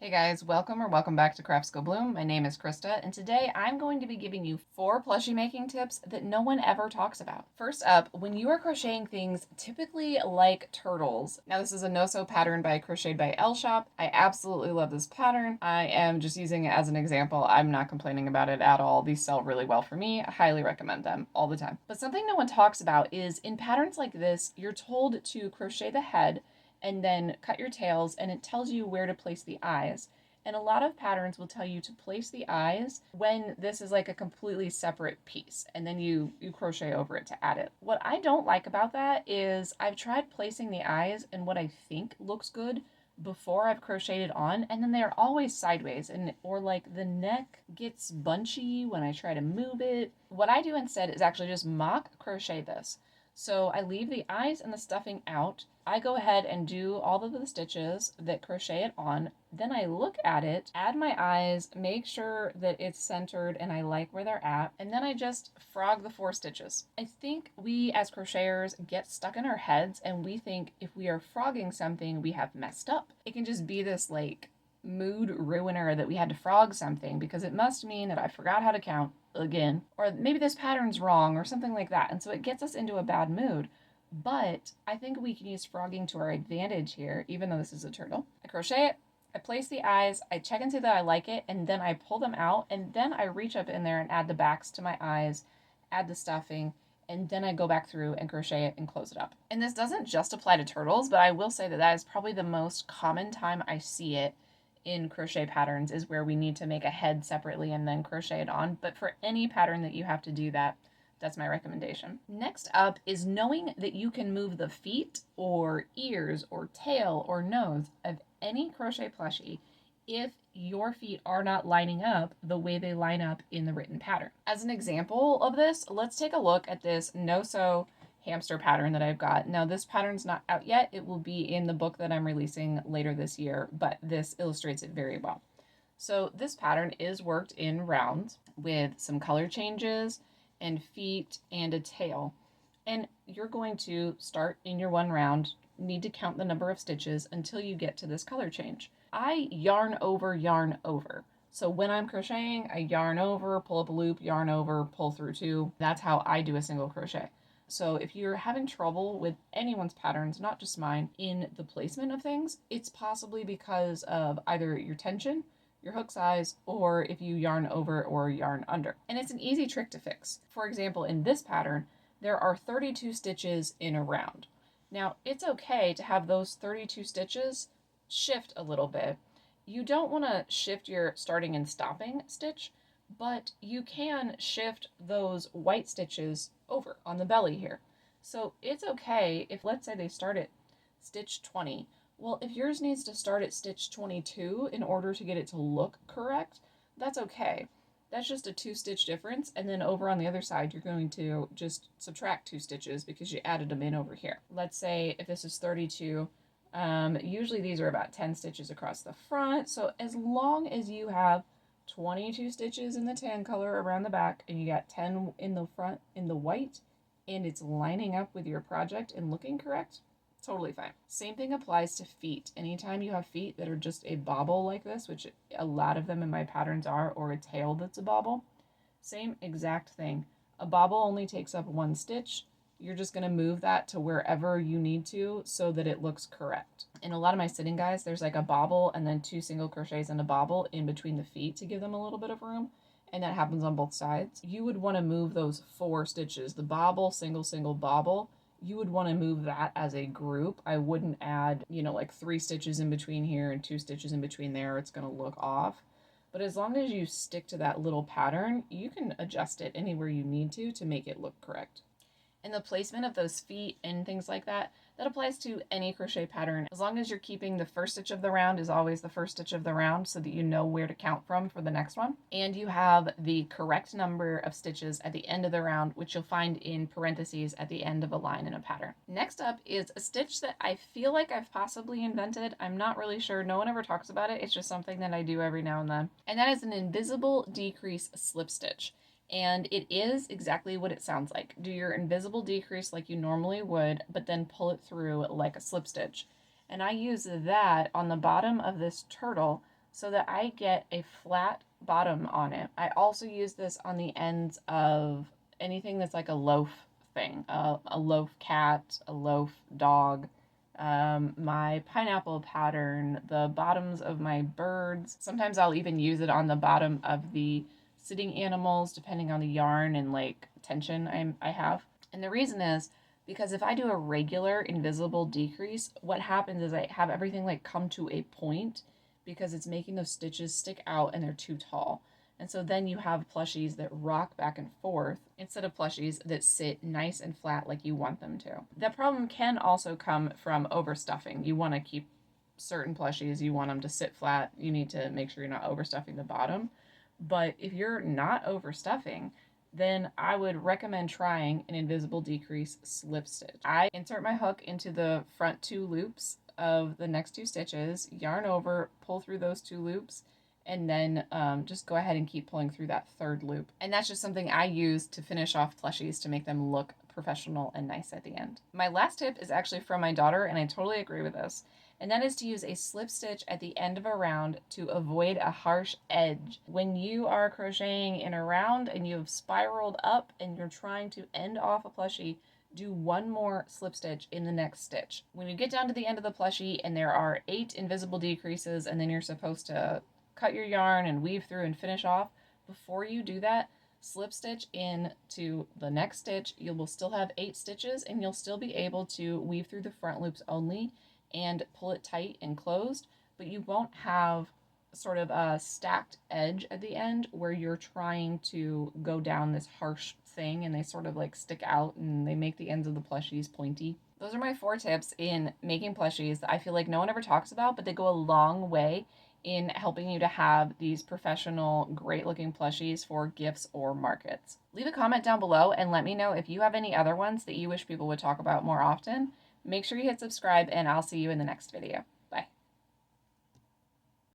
Hey guys, welcome back to Crafts Go Bloom. My name is Krista, and today I'm going to be giving you 4 plushie making tips that no one ever talks about. First up, when you are crocheting things typically like turtles. Now this is a no-sew pattern by Crocheted by L Shop. I absolutely love this pattern. I am just using it as an example. I'm not complaining about it at all. These sell really well for me. I highly recommend them all the time. But something no one talks about is in patterns like this, you're told to crochet the head and then cut your tails, and it tells you where to place the eyes. And a lot of patterns will tell you to place the eyes when this is like a completely separate piece, and then you crochet over it to add it. What I don't like about that is I've tried placing the eyes in what I think looks good before I've crocheted on, and then they're always sideways, and or like the neck gets bunchy when I try to move it. What I do instead is actually just mock crochet this. So I leave the eyes and the stuffing out. I go ahead and do all of the stitches that crochet it on. Then I look at it, add my eyes, make sure that it's centered and I like where they're at. And then I just frog the 4 stitches. I think we as crocheters get stuck in our heads and we think if we are frogging something, we have messed up. It can just be this like mood ruiner that we had to frog something because it must mean that I forgot how to count again, or maybe this pattern's wrong or something like that. And so it gets us into a bad mood. But I think we can use frogging to our advantage here, even though this is a turtle. I crochet it, I place the eyes, I check and see that I like it, and then I pull them out, and then I reach up in there and add the backs to my eyes, add the stuffing, and then I go back through and crochet it and close it up. And this doesn't just apply to turtles, but I will say that that is probably the most common time I see it in crochet patterns is where we need to make a head separately and then crochet it on. But for any pattern that you have to do that, that's my recommendation. Next up is knowing that you can move the feet or ears or tail or nose of any crochet plushie if your feet are not lining up the way they line up in the written pattern. As an example of this, let's take a look at this no-sew hamster pattern that I've got. Now this pattern's not out yet. It will be in the book that I'm releasing later this year, but this illustrates it very well. So this pattern is worked in rounds with some color changes and feet and a tail. And you're going to start in your 1 round, need to count the number of stitches until you get to this color change. I yarn over, yarn over. So when I'm crocheting, I yarn over, pull up a loop, yarn over, pull through 2. That's how I do a single crochet. So if you're having trouble with anyone's patterns, not just mine, in the placement of things, it's possibly because of either your tension, your hook size, or if you yarn over or yarn under. And it's an easy trick to fix. For example, in this pattern, there are 32 stitches in a round. Now, it's okay to have those 32 stitches shift a little bit. You don't want to shift your starting and stopping stitch, but you can shift those white stitches over on the belly here. So it's okay if, let's say they start at stitch 20. Well, if yours needs to start at stitch 22 in order to get it to look correct, that's okay. That's just a 2-stitch difference, and then over on the other side, you're going to just subtract 2 stitches because you added them in over here. Let's say if this is 32, usually these are about 10 stitches across the front, so as long as you have 22 stitches in the tan color around the back and you got 10 in the front in the white and it's lining up with your project and looking correct, totally fine. Same thing applies to feet. Anytime you have feet that are just a bobble like this, which a lot of them in my patterns are, or a tail that's a bobble, same exact thing. A bobble only takes up 1 stitch. You're just going to move that to wherever you need to so that it looks correct. In a lot of my sitting guys, there's like a bobble and then 2 single crochets and a bobble in between the feet to give them a little bit of room. And that happens on both sides. You would want to move those 4 stitches, the bobble, single, single, bobble. You would want to move that as a group. I wouldn't add, like 3 stitches in between here and 2 stitches in between there. It's going to look off. But as long as you stick to that little pattern, you can adjust it anywhere you need to make it look correct. And the placement of those feet and things like that, that applies to any crochet pattern. As long as you're keeping the first stitch of the round is always the first stitch of the round so that you know where to count from for the next one. And you have the correct number of stitches at the end of the round, which you'll find in parentheses at the end of a line in a pattern. Next up is a stitch that I feel like I've possibly invented. I'm not really sure. No one ever talks about it. It's just something that I do every now and then. And that is an invisible decrease slip stitch. And it is exactly what it sounds like. Do your invisible decrease like you normally would, but then pull it through like a slip stitch. And I use that on the bottom of this turtle so that I get a flat bottom on it. I also use this on the ends of anything that's like a loaf thing, a loaf cat, a loaf dog, my pineapple pattern, the bottoms of my birds. Sometimes I'll even use it on the bottom of the sitting animals, depending on the yarn and like tension I have. And the reason is because if I do a regular invisible decrease, what happens is I have everything like come to a point because it's making those stitches stick out and they're too tall. And so then you have plushies that rock back and forth instead of plushies that sit nice and flat like you want them to. That problem can also come from overstuffing. You want to keep certain plushies, you want them to sit flat. You need to make sure you're not overstuffing the bottom. But if you're not overstuffing, then I would recommend trying an invisible decrease slip stitch. I insert my hook into the front 2 loops of the next 2 stitches, yarn over, pull through those 2 loops, and then just go ahead and keep pulling through that 3rd loop. And that's just something I use to finish off plushies to make them look professional and nice at the end. My last tip is actually from my daughter, and I totally agree with this, and that is to use a slip stitch at the end of a round to avoid a harsh edge. When you are crocheting in a round and you have spiraled up and you're trying to end off a plushie, do one more slip stitch in the next stitch. When you get down to the end of the plushie and there are 8 invisible decreases and then you're supposed to cut your yarn and weave through and finish off, before you do that, slip stitch into the next stitch. You will still have 8 stitches and you'll still be able to weave through the front loops only and pull it tight and closed, but you won't have sort of a stacked edge at the end where you're trying to go down this harsh thing and they sort of like stick out and they make the ends of the plushies pointy. Those are my 4 tips in making plushies that I feel like no one ever talks about, but they go a long way in helping you to have these professional, great looking plushies for gifts or markets. Leave a comment down below and let me know if you have any other ones that you wish people would talk about more often. Make sure you hit subscribe and I'll see you in the next video.